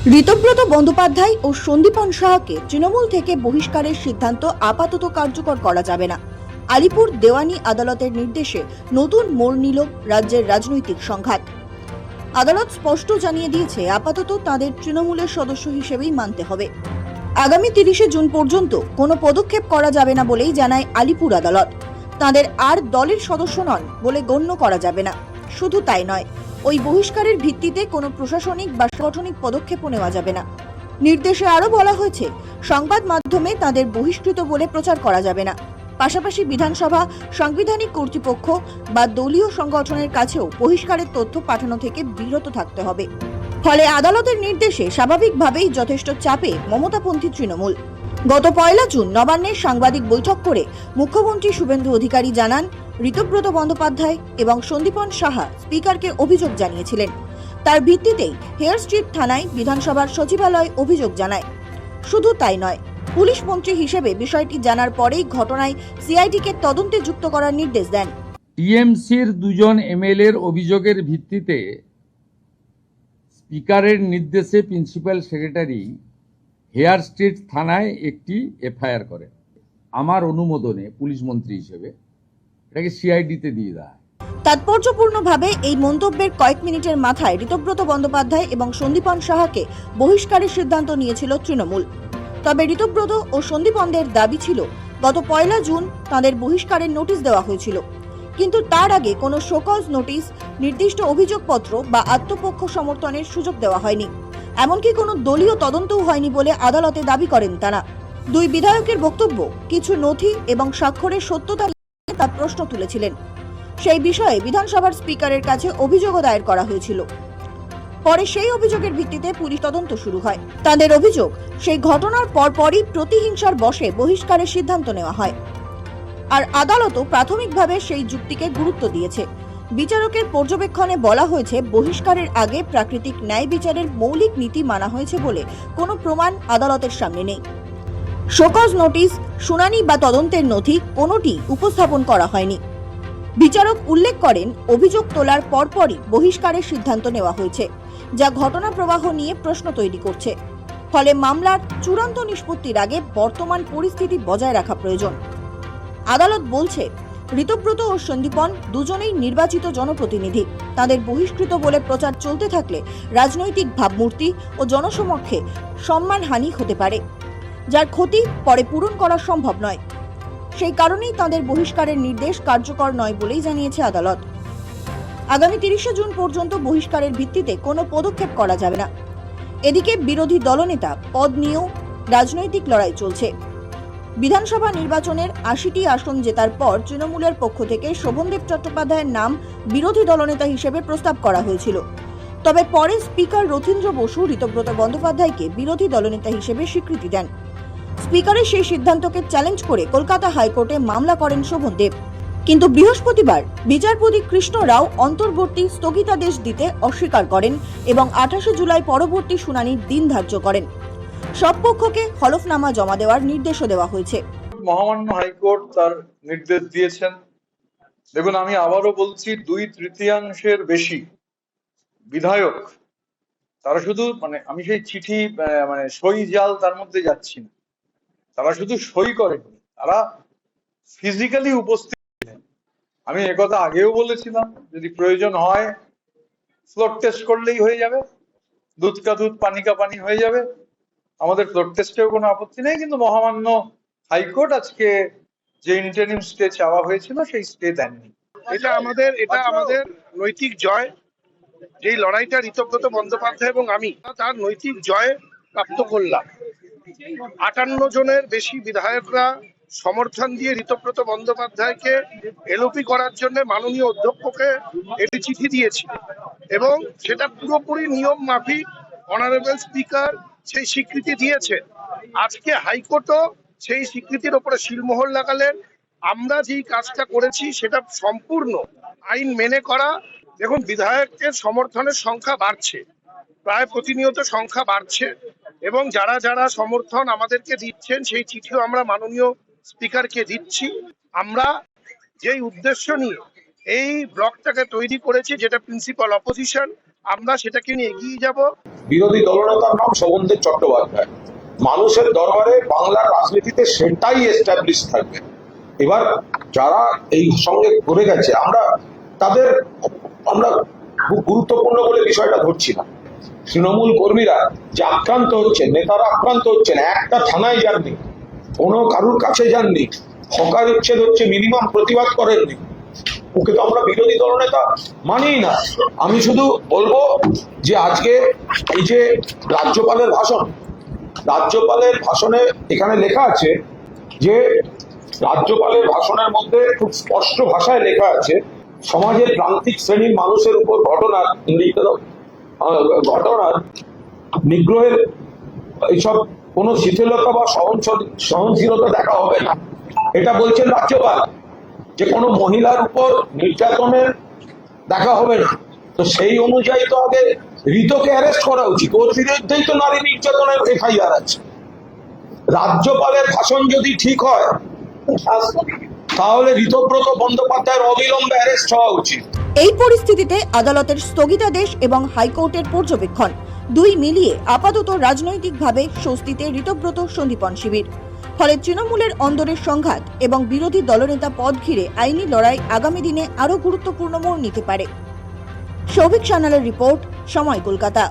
ঋতব্রত বন্দ্যোপাধ্যায় ও সন্দীপন সাহাকে তৃণমূল থেকে বহিষ্কারের সিদ্ধান্ত আপাতত কার্যকর করা যাবে না। আলিপুর দেওয়ানি আদালতের নির্দেশে নতুন মোড় নিল রাজ্যের রাজনৈতিক সংঘাত। আদালত স্পষ্ট জানিয়ে দিয়েছে আপাতত তাদের তৃণমূলের সদস্য হিসেবেই মানতে হবে। আগামী 30শে জুন পর্যন্ত কোনো পদক্ষেপ করা যাবে না বলেই জানায় আলিপুর আদালত। তাদের আর দলের সদস্য নন বলে গণ্য করা যাবে না। শুধু তাই নয়, ওই বহিষ্কারের ভিত্তিতে কোনো প্রশাসনিক বা সাংগঠনিক পদক্ষেপও নেওয়া যাবে না। নির্দেশে আরও বলা হয়েছে, সংবাদ মাধ্যমে তাদের বহিষ্কৃত বলে প্রচার করা যাবে না। পাশাপাশি বিধানসভা, সাংবিধানিক কর্তৃপক্ষ বা দলীয় সংগঠনের কাছেও বহিষ্কারের তথ্য পাঠানো থেকে বিরত থাকতে হবে। ফলে আদালতের নির্দেশে স্বাভাবিকভাবেই যথেষ্ট চাপে মমতাপন্থী তৃণমূল। গত 1 জুন নবান্নের সাংবাদিক বৈঠক করে মুখ্যমন্ত্রী শুভেন্দু অধিকারী জানান, ঋতব্রত বন্দ্যোপাধ্যায় এবং সন্দীপন সাহা স্পিকারকে অভিযোগ জানিয়েছিলেন। তার ভিত্তিতেই হেয়ার স্ট্রিট থানায় বিধানসভার সচিবালয় অভিযোগ জানায়। শুধু তাই নয়, পুলিশ মন্ত্রী হিসেবে বিষয়টি জানার পরেই ঘটনায় সিআইডিকে তদন্তে যুক্ত করার নির্দেশ দেন। টিএমসির 2 জন এমএলএর অভিযোগের ভিত্তিতে স্পিকারের নির্দেশে প্রিন্সিপাল সেক্রেটারি হেয়ার স্ট্রিট থানায় একটি এফআইআর করে। আমার অনুমোদনে পুলিশ মন্ত্রী হিসেবে এটাকে সিআইডিতে দিয়ে দেয়। তাৎপর্যপূর্ণভাবে এই মন্তব্যের কয়েক মিনিটের মাথায় ঋতব্রত বন্দ্যোপাধ্যায় এবং সন্দীপন সাহাকে বহিষ্কারের সিদ্ধান্ত নিয়েছিল তৃণমূল। তবে ঋতব্রত ও সন্দীপনদের দাবি ছিল, গত 1 জুন তাদের বহিষ্কারের নোটিশ দেওয়া হয়েছিল, কিন্তু তার আগে কোনো শোকজ নোটিশ, নির্দিষ্ট অভিযোগপত্র বা আত্মপক্ষ সমর্থনের সুযোগ দেওয়া হয়নি। এমনকি কোনো দলীয় তদন্তও হয়নি বলে আদালতে দাবি করেন তারা। দুই বিধায়কের বক্তব্য, কিছু নথি এবং স্বাক্ষরের সত্যতা নিয়ে তার প্রশ্ন তুলেছিলেন। সেই বিষয়ে বিধানসভার স্পিকারের কাছে অভিযোগও দায়ের করা হয়েছিল। পরে সেই অভিযোগের ভিত্তিতে পুলিশ তদন্ত শুরু হয়। তাদের অভিযোগ, সেই ঘটনার পরপরই প্রতিহিংসার বশে বহিষ্কারের সিদ্ধান্ত নেওয়া হয়। আর আদালতও প্রাথমিকভাবে সেই যুক্তিকে গুরুত্ব দিয়েছে। বিচারকের পর্যবেক্ষণে বলা হয়েছে, বহিষ্কারের আগে প্রাকৃতিক ন্যায় বিচারের মৌলিক নীতি মানা হয়েছে বলে কোনো প্রমাণ আদালতের সামনে নেই। শোকজ নোটিশ, শুনানি বা তদন্তের নথি কোনোটি উপস্থাপন করা হয়নি। বিচারক উল্লেখ করেন, অভিযোগ তোলার পরপরই বহিষ্কারের সিদ্ধান্ত নেওয়া হয়েছে, যা ঘটনা প্রবাহ নিয়ে প্রশ্ন তৈরি করছে। ফলে মামলার চূড়ান্ত নিষ্পত্তির আগে বর্তমান পরিস্থিতি বজায় রাখা প্রয়োজন। আদালত বলছে, ঋতব্রত ও সন্দীপন দুজনেই নির্বাচিত জনপ্রতিনিধি। তাদের বহিষ্কৃত বলে প্রচার চলতে থাকলে রাজনৈতিক ভাবমূর্তি ও জনসমক্ষে সম্মানহানি হতে পারে, যার ক্ষতি পরে পূরণ করা সম্ভব নয়। সেই কারণেই তাদের বহিষ্কারের নির্দেশ কার্যকর নয় বলেই জানিয়েছে আদালত। আগামী 30শে জুন পর্যন্ত বহিষ্কারের ভিত্তিতে কোনো পদক্ষেপ করা যাবে না। এদিকে বিরোধী দলনেতা পদ নিয়েও রাজনৈতিক লড়াই চলছে। বিধানসভা নির্বাচনের 80টি আসন জেতার পর তৃণমূলের পক্ষ থেকে শোভনদেব চট্টোপাধ্যায়ের নাম বিরোধী দলনেতা হিসেবে প্রস্তাব করা হয়েছিল। তবে পরে স্পিকার রথীন্দ্র বসু ঋতব্রত বন্দ্যোপাধ্যায়কে বিরোধী দলনেতা হিসেবে স্বীকৃতি দেন। স্পিকারের সেই সিদ্ধান্তকে চ্যালেঞ্জ করে কলকাতা হাইকোর্টে মামলা করেন শোভনদেব। কিন্তু বৃহস্পতিবার বিচারপতি কৃষ্ণ রাও অন্তর্বর্তী স্থগিতাদেশ দিতে অস্বীকার করেন এবং 28শে জুলাই পরবর্তী শুনানির দিন ধার্য করেন। সব পক্ষকে হলফনামা জমা দেওয়ার নির্দেশও দেওয়া হয়েছে। মহামান্য হাইকোর্ট তার নির্দেশ দিয়েছেন। দেখুন, আমি আবারও বলছি, 2/3 বেশি বিধায়ক তারা শুধু আমি সেই চিঠি সই জাল তার মধ্যে যাচ্ছি না, তারা শুধু সই করেন, তারা ফিজিক্যালি উপস্থিত ছিলেন। আমি একথা আগেও বলেছিলাম, যদি প্রয়োজন হয় ফ্লোর টেস্ট করলেই হয়ে যাবে, দুধ কা দুধ পানি কা পানি হয়ে যাবে, আমাদের ফ্লোর টেস্টেও কোনো আপত্তি নেই। কিন্তু মহামান্য হাইকোর্ট আজকে যে ইন্টারিম স্টে চাওয়া হয়েছিল সেই স্টে দেননি। এটা আমাদের নৈতিক জয়। যেই লড়াইটা ঋতব্রত বন্দ্যোপাধ্যায় এবং আমি তার নৈতিক জয় প্রাপ্ত করলাম। 58 জনের বেশি বিধায়করা সমর্থন দিয়ে ঋতব্রত বন্দ্যোপাধ্যায়কে এলওপি করার জন্য মাননীয় অধ্যক্ষকে একটি চিঠি দিয়েছিল এবং সেটা পুরোপুরি নিয়ম মাফিক অনারেবল স্পিকার সেই স্বীকৃতি দিয়েছেন। আজকে হাইকোর্টও সেই স্বীকৃতির ওপরে সিলমোহর লাগালেন। আমরা যেই কাজটা করেছি সেটা সম্পূর্ণ আইন মেনে করা। দেখুন, বিধায়কের সমর্থনের সংখ্যা বাড়ছে, প্রায় প্রতিনিয়ত সংখ্যা বাড়ছে এবং যারা যারা সমর্থন আমাদেরকে দিচ্ছেন সেই চিঠিও আমরা মাননীয় স্পিকারকে দিচ্ছি। আমরা যেই উদ্দেশ্য নিয়ে এই ব্লকটাকে তৈরি করেছি, যেটা প্রিন্সিপাল অপোজিশন, আমরা সেটাকে নিয়ে এগিয়ে যাব। বিরোধী দলনেতার নাম শোভনদেব চট্টোপাধ্যায়। মানুষের দরবারে বাংলার রাজনীতিতে সেটাই এস্টাবলিশ থাকবে। এবার যারা এই সঙ্গে করে গেছে আমরা খুব গুরুত্বপূর্ণ বলে বিষয়টা ধরছি না। তৃণমূল কর্মীরা যে আক্রান্ত হচ্ছে, নেতারা আক্রান্ত হচ্ছেন, একটা থানায় যাননি, কোনো কারুর কাছে যাননি, হকার উচ্ছেদ হচ্ছে মিনিমাম প্রতিবাদ করেননি, ওকে তো আমরা বিরোধী দলনেতা মানিই না। আমি শুধু বলবো যে আজকে এই যে রাজ্যপালের ভাষণে এখানে লেখা আছে যে রাজ্যপালের ভাষণের মধ্যে খুব স্পষ্ট ভাষায় লেখা আছে সমাজের প্রান্তিক শ্রেণীর মানুষের উপর ঘটনার নিগ্রহের এইসব কোনো শিথিলতা বা সহনশীলতা দেখা হবে না। এটা বলছেন রাজ্যপাল, যে কোনো মহিলার উপর নির্যাতনের দেখা হবে না। তো সেই অনুযায়ী তো আগে ঋতকে অ্যারেস্ট করা উচিত, ওর বিরুদ্ধেই তো নারী নির্যাতনের এফআইআর আছে। রাজ্যপালের ভাষণ যদি ঠিক হয় তাহলে ঋতব্রত বন্দ্যোপাধ্যায়ের অবিলম্বে অ্যারেস্ট হওয়া উচিত। এই পরিস্থিতিতে আদালতের স্থগিতাদেশ এবং হাইকোর্টের পর্যবেক্ষণ দুই মিলিয়ে আপাতত রাজনৈতিকভাবে স্বস্তিতে ঋতব্রত সন্দীপন শিবির। ফলে তৃণমূলের অন্দরের সংঘাত এবং বিরোধী দলনেতা পদ ঘিরে আইনি লড়াই আগামী দিনে আরও গুরুত্বপূর্ণ মোড় নিতে পারে। সৌভিক সান্যালের রিপোর্ট, সময় কলকাতা।